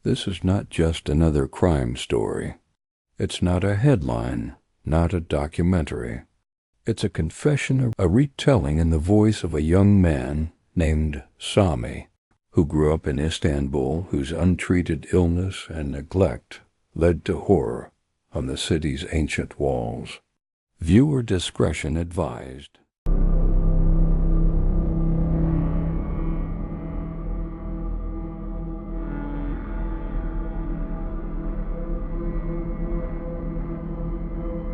This is not just another crime story. It's not a headline, not a documentary. It's a confession, a retelling in the voice of a young man named Sami, who grew up in Istanbul, whose untreated illness and neglect led to horror on the city's ancient walls. Viewer discretion advised.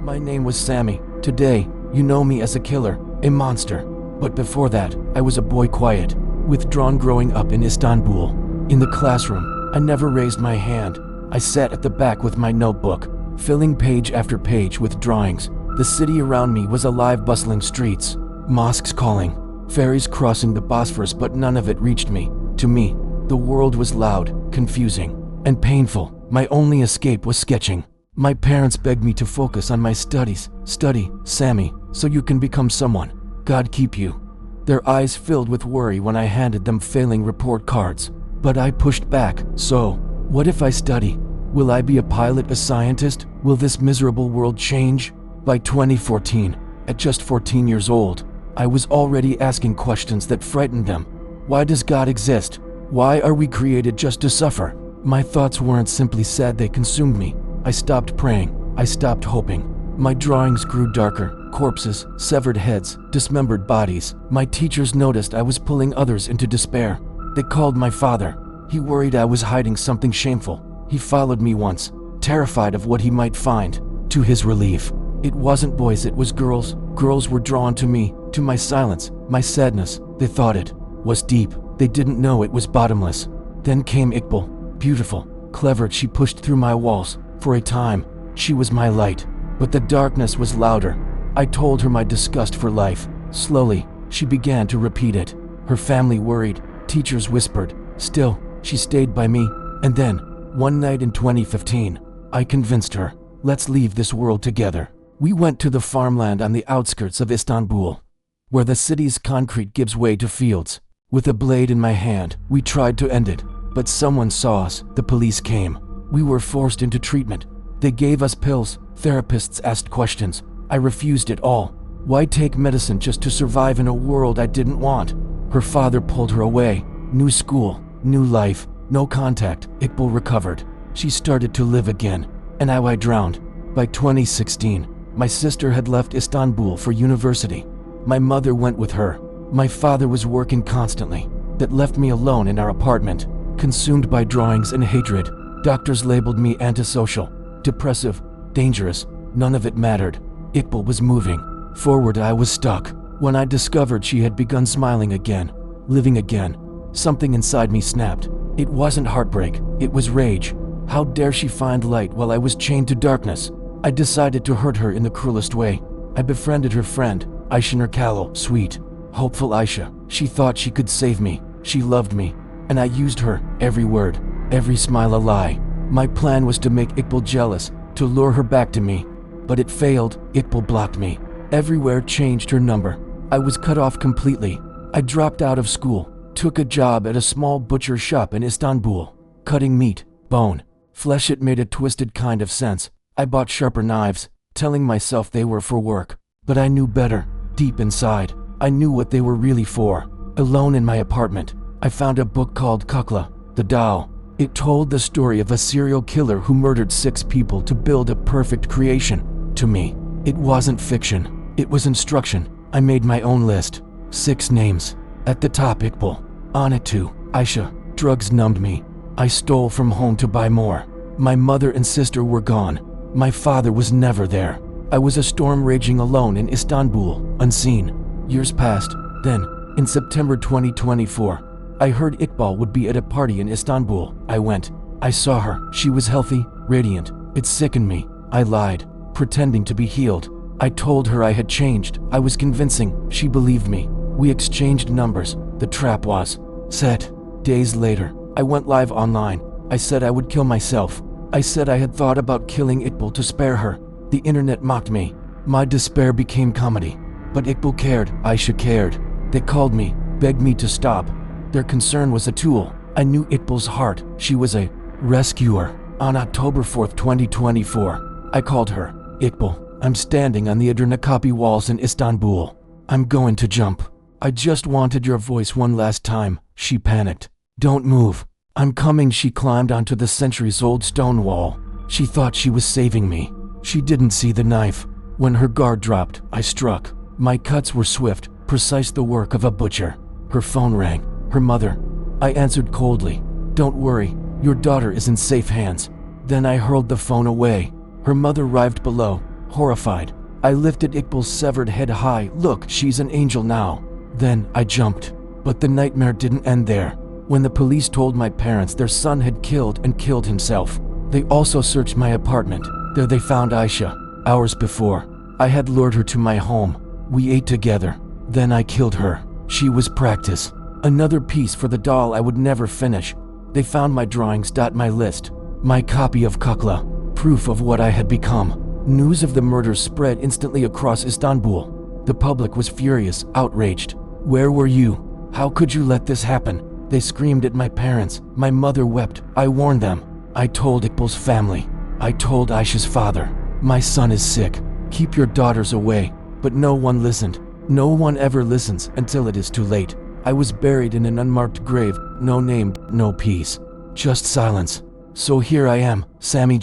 My name was Sami. Today, you know me as a killer, a monster. But before that, I was a boy quiet, withdrawn growing up in Istanbul. In the classroom, I never raised my hand. I sat at the back with my notebook, filling page after page with drawings. The city around me was alive, bustling streets, mosques calling, ferries crossing the Bosphorus, but none of it reached me. To me, the world was loud, confusing, and painful. My only escape was sketching. My parents begged me to focus on my studies. Study, Sami, so you can become someone. God keep you. Their eyes filled with worry when I handed them failing report cards. But I pushed back. So, what if I study? Will I be a pilot, a scientist? Will this miserable world change? By 2014, at just 14 years old, I was already asking questions that frightened them. Why does God exist? Why are we created just to suffer? My thoughts weren't simply sad, they consumed me. I stopped praying. I stopped hoping. My drawings grew darker. Corpses, severed heads, dismembered bodies. My teachers noticed I was pulling others into despair. They called my father. He worried I was hiding something shameful. He followed me once, terrified of what he might find. To his relief, it wasn't boys, it was girls. Girls were drawn to me, to my silence, my sadness. They thought it was deep. They didn't know it was bottomless. Then came Iqbal. Beautiful, clever, she pushed through my walls. For a time, she was my light, but the darkness was louder. I told her my disgust for life. Slowly, she began to repeat it. Her family worried, teachers whispered. Still, she stayed by me. And then, one night in 2015, I convinced her, let's leave this world together. We went to the farmland on the outskirts of Istanbul, where the city's concrete gives way to fields. With a blade in my hand, we tried to end it, but someone saw us. The police came. We were forced into treatment. They gave us pills. Therapists asked questions. I refused it all. Why take medicine just to survive in a world I didn't want? Her father pulled her away. New school, new life, no contact. Iqbal recovered. She started to live again, and now I drowned. By 2016, my sister had left Istanbul for university. My mother went with her. My father was working constantly. That left me alone in our apartment, consumed by drawings and hatred. Doctors labeled me antisocial, depressive, dangerous. None of it mattered. Iqbal was moving forward. I was stuck. When I discovered she had begun smiling again, living again, something inside me snapped. It wasn't heartbreak, it was rage. How dare she find light while I was chained to darkness? I decided to hurt her in the cruelest way. I befriended her friend, Aisha Khalil, sweet, hopeful Aisha. She thought she could save me. She loved me, and I used her, every word, every smile a lie. My plan was to make Iqbal jealous, to lure her back to me. But it failed. Iqbal blocked me. Everywhere changed her number. I was cut off completely. I dropped out of school, took a job at a small butcher shop in Istanbul, cutting meat, bone, flesh. It made a twisted kind of sense. I bought sharper knives, telling myself they were for work. But I knew better. Deep inside, I knew what they were really for. Alone in my apartment, I found a book called Kukla, the doll. It told the story of a serial killer who murdered 6 people to build a perfect creation. To me, it wasn't fiction. It was instruction. I made my own list. 6 names. At the top, Iqbal. On it too, Aisha. Drugs numbed me. I stole from home to buy more. My mother and sister were gone. My father was never there. I was a storm raging alone in Istanbul, unseen. Years passed. Then, in September 2024, I heard Iqbal would be at a party in Istanbul. I went. I saw her. She was healthy, radiant. It sickened me. I lied, pretending to be healed. I told her I had changed. I was convincing. She believed me. We exchanged numbers. The trap was set. Days later, I went live online. I said I would kill myself. I said I had thought about killing Iqbal to spare her. The internet mocked me. My despair became comedy. But Iqbal cared. Aisha cared. They called me, begged me to stop. Their concern was a tool. I knew Iqbal's heart. She was a Rescuer. On October 4th, 2024, I called her. Iqbal, I'm standing on the Edirnekapı Walls in Istanbul. I'm going to jump. I just wanted your voice one last time. She panicked. Don't move. I'm coming. She climbed onto the centuries-old stone wall. She thought she was saving me. She didn't see the knife. When her guard dropped, I struck. My cuts were swift, precise, the work of a butcher. Her phone rang. Her mother. I answered coldly. Don't worry, your daughter is in safe hands. Then I hurled the phone away. Her mother arrived below, horrified. I lifted Iqbal's severed head high. Look, she's an angel now. Then I jumped. But the nightmare didn't end there. When the police told my parents their son had killed himself, they also searched my apartment. There they found Aisha. Hours before, I had lured her to my home. We ate together. Then I killed her. She was practice. Another piece for the doll I would never finish. They found my drawings. My list. My copy of Kukla. Proof of what I had become. News of the murders spread instantly across Istanbul. The public was furious, outraged. Where were you? How could you let this happen? They screamed at my parents. My mother wept. I warned them. I told Iqbal's family. I told Aisha's father. My son is sick. Keep your daughters away. But no one listened. No one ever listens until it is too late. I was buried in an unmarked grave. No name, no peace. Just silence. So here I am, Sami.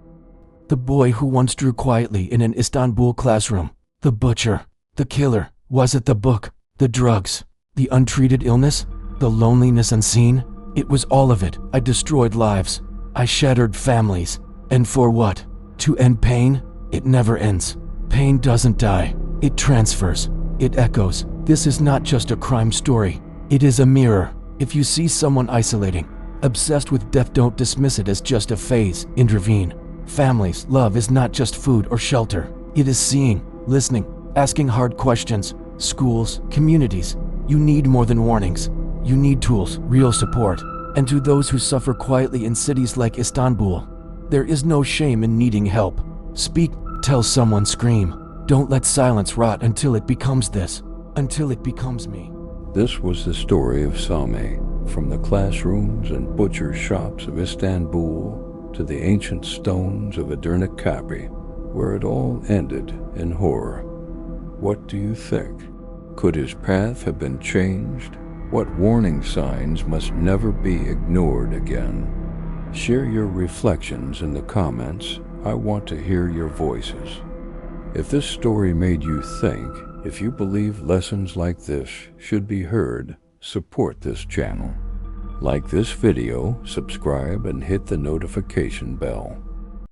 The boy who once drew quietly in an Istanbul classroom. The butcher. The killer. Was it the book? The drugs? The untreated illness? The loneliness unseen? It was all of it. I destroyed lives. I shattered families. And for what? To end pain? It never ends. Pain doesn't die. It transfers. It echoes. This is not just a crime story. It is a mirror. If you see someone isolating, obsessed with death, don't dismiss it as just a phase. Intervene. Families, love is not just food or shelter. It is seeing, listening, asking hard questions. Schools, communities. You need more than warnings. You need tools, real support. And to those who suffer quietly in cities like Istanbul, there is no shame in needing help. Speak, tell someone, scream. Don't let silence rot until it becomes this, until it becomes me. This was the story of Sami, from the classrooms and butcher shops of Istanbul to the ancient stones of Edirnekapı, where it all ended in horror. What do you think? Could his path have been changed? What warning signs must never be ignored again? Share your reflections in the comments. I want to hear your voices. If this story made you think, if you believe lessons like this should be heard, support this channel. Like this video, subscribe, and hit the notification bell.